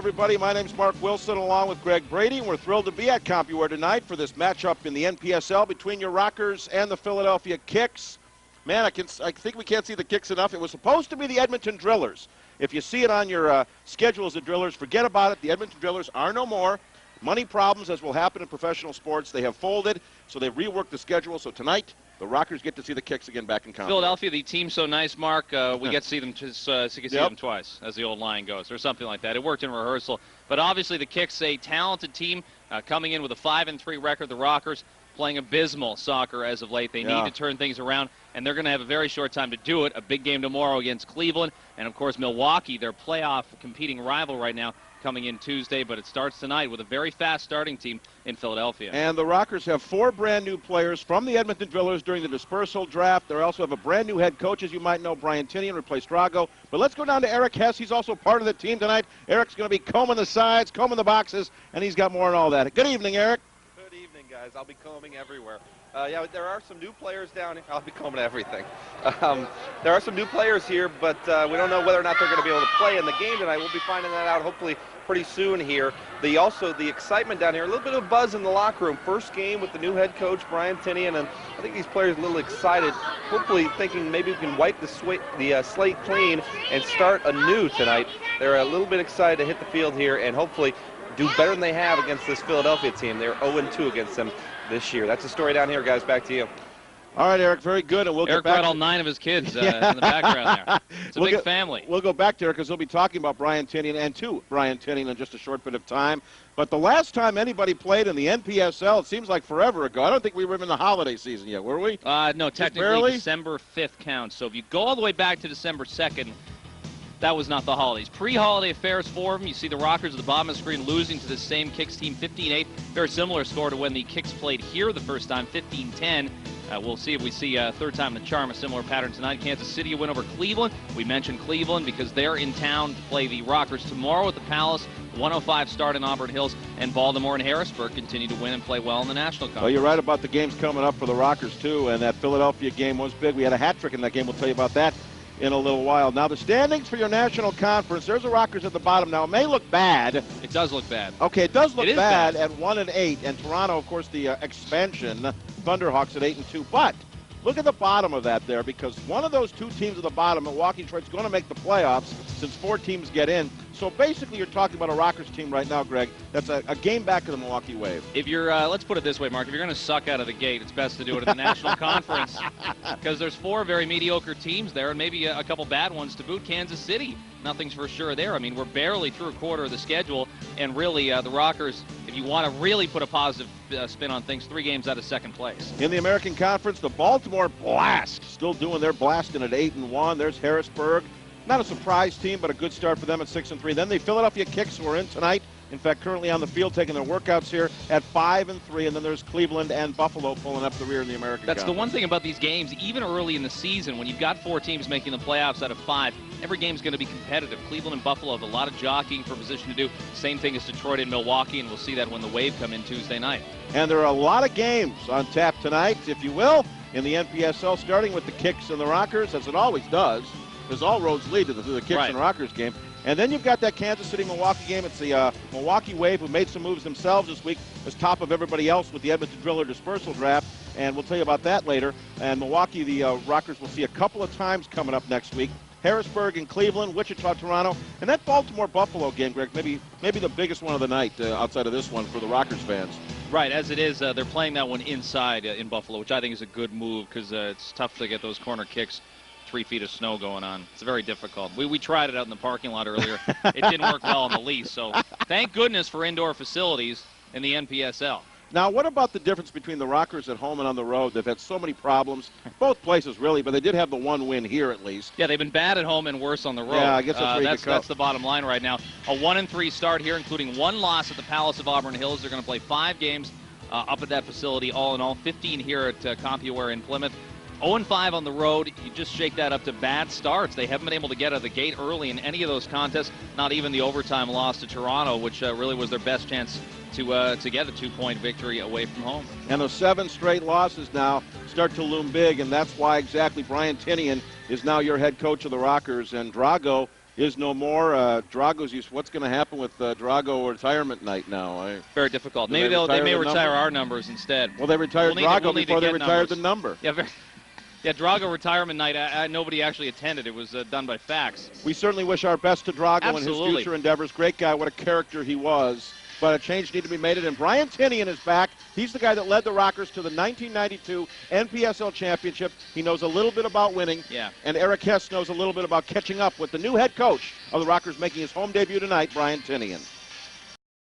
everybody. My name's Mark Wilson along with Greg Brady, and we're thrilled to be at CompuWare tonight for this matchup in the NPSL between your Rockers and the Philadelphia Kicks. Man, I think we can't see the Kicks enough. It was supposed to be the Edmonton Drillers. If you see it on your schedule as the Drillers, forget about it. The Edmonton Drillers are no more. Money problems, as will happen in professional sports, they have folded, so they've reworked the schedule. So tonight, the Rockers get to see the Kicks again back in CompuWare. Philadelphia, the team's so nice, Mark, we get to see them them twice, as the old line goes, or something like that. It worked in rehearsal. But obviously the Kicks, a talented team, coming in with a 5-3 record. The Rockers playing abysmal soccer as of late. They need to turn things around, and they're going to have a very short time to do it. A big game tomorrow against Cleveland, and, of course, Milwaukee, their playoff competing rival right now, coming in Tuesday, but it starts tonight with a very fast starting team in Philadelphia. And the Rockers have 4 brand-new players from the Edmonton Drillers during the dispersal draft. They also have a brand-new head coach, as you might know, Brian Tinian, replaced Drago. But let's go down to Eric Hess. He's also part of the team tonight. Eric's going to be combing the sides, combing the boxes, and he's got more on all that. Good evening, Eric. Good evening, guys. I'll be combing everywhere. Yeah, there are some new players down here. I'll be combing everything. There are some new players here, but we don't know whether or not they're going to be able to play in the game tonight. We'll be finding that out hopefully pretty soon here. The excitement down here, a little bit of buzz in the locker room. First game with the new head coach, Brian Tinian, and I think these players are a little excited, hopefully thinking maybe we can wipe the slate clean and start anew tonight. They're a little bit excited to hit the field here and hopefully do better than they have against this Philadelphia team. They're 0-2 against them this year. That's the story down here, guys. Back to you. All right, Eric, very good. And we'll Eric get back brought all 9 of his kids in the background there. It's a big family. We'll go back to Eric because we'll be talking about Brian Tinian and to Brian Tinian in just a short bit of time. But the last time anybody played in the NPSL, it seems like forever ago. I don't think we were in the holiday season yet, were we? No, technically December 5th counts. So if you go all the way back to December 2nd, that was not the holidays. Pre-holiday affairs for them. You see the Rockers at the bottom of the screen losing to the same Kicks team 15-8. Very similar score to when the Kicks played here the first time, 15-10. We'll see if we see a third time the charm, a similar pattern tonight. Kansas City a win over Cleveland. We mentioned Cleveland because they're in town to play the Rockers tomorrow at the Palace. 1:05 start in Auburn Hills, and Baltimore and Harrisburg continue to win and play well in the National Conference. Well, you're right about the games coming up for the Rockers, too, and that Philadelphia game was big. We had a hat trick in that game. We'll tell you about that in a little while. Now, the standings for your National Conference, there's the Rockers at the bottom. Now, it may look bad. It does look bad. Okay, it does look bad at 1-8, and Toronto, of course, the expansion, Thunderhawks at 8-2. But look at the bottom of that there, because one of those 2 teams at the bottom, Milwaukee, Detroit's going to make the playoffs since 4 teams get in. So basically, you're talking about a Rockers team right now, Greg, that's a game back of the Milwaukee Wave. If you're, let's put it this way, Mark, if you're going to suck out of the gate, it's best to do it in the National Conference, because there's 4 very mediocre teams there and maybe a couple bad ones to boot. Kansas City, nothing's for sure there. I mean, we're barely through a quarter of the schedule, and really the Rockers, if you want to really put a positive spin on things, 3 games out of second place. In the American Conference, the Baltimore Blast still doing their blasting at 8-1. There's Harrisburg. Not a surprise team, but a good start for them at 6-3. Then the Philadelphia Kicks were in tonight. In fact, currently on the field taking their workouts here at 5-3. And then there's Cleveland and Buffalo pulling up the rear in the American Conference. That's the one thing about these games, even early in the season, when you've got 4 teams making the playoffs out of 5, every game's going to be competitive. Cleveland and Buffalo have a lot of jockeying for position to do. Same thing as Detroit and Milwaukee, and we'll see that when the Wave come in Tuesday night. And there are a lot of games on tap tonight, if you will, in the NPSL, starting with the Kicks and the Rockers, as it always does, because all roads lead to the Kicks and Rockers game. And then you've got that Kansas City-Milwaukee game. It's the Milwaukee Wave, who made some moves themselves this week, as top of everybody else with the Edmonton Driller dispersal draft. And we'll tell you about that later. And Milwaukee, the Rockers, will see a couple of times coming up next week. Harrisburg and Cleveland, Wichita, Toronto. And that Baltimore-Buffalo game, Greg, maybe the biggest one of the night outside of this one for the Rockers fans. Right, as it is, they're playing that one inside in Buffalo, which I think is a good move because it's tough to get those corner kicks. 3 feet of snow going on. It's very difficult. We tried it out in the parking lot earlier. It didn't work well on the lease, so thank goodness for indoor facilities in the NPSL. Now, what about the difference between the Rockers at home and on the road? They've had so many problems, both places really, but they did have the 1 win here at least. Yeah, they've been bad at home and worse on the road. Yeah, I guess that's the bottom line right now. A 1-3 start here, including 1 loss at the Palace of Auburn Hills. They're going to play 5 games up at that facility, all in all, 15 here at CompuWare in Plymouth. 0-5 on the road. You just shake that up to bad starts. They haven't been able to get out of the gate early in any of those contests, not even the overtime loss to Toronto, which really was their best chance to get a 2-point victory away from home. And those 7 straight losses now start to loom big, and that's why exactly Brian Tinian is now your head coach of the Rockers. And Drago is no more. Drago's used. What's going to happen with Drago retirement night now? Very difficult. Do Maybe they may retire number? our numbers instead. Well, they retired Drago before they retired the number. Yeah, yeah, Drago retirement night, nobody actually attended. It was done by fax. We certainly wish our best to Drago Absolutely. in his future endeavors. Great guy. What a character he was. But a change needed to be made. And Brian Tinian is back. He's the guy that led the Rockers to the 1992 NPSL championship. He knows a little bit about winning. Yeah. And Eric Hess knows a little bit about catching up with the new head coach of the Rockers making his home debut tonight, Brian Tinian.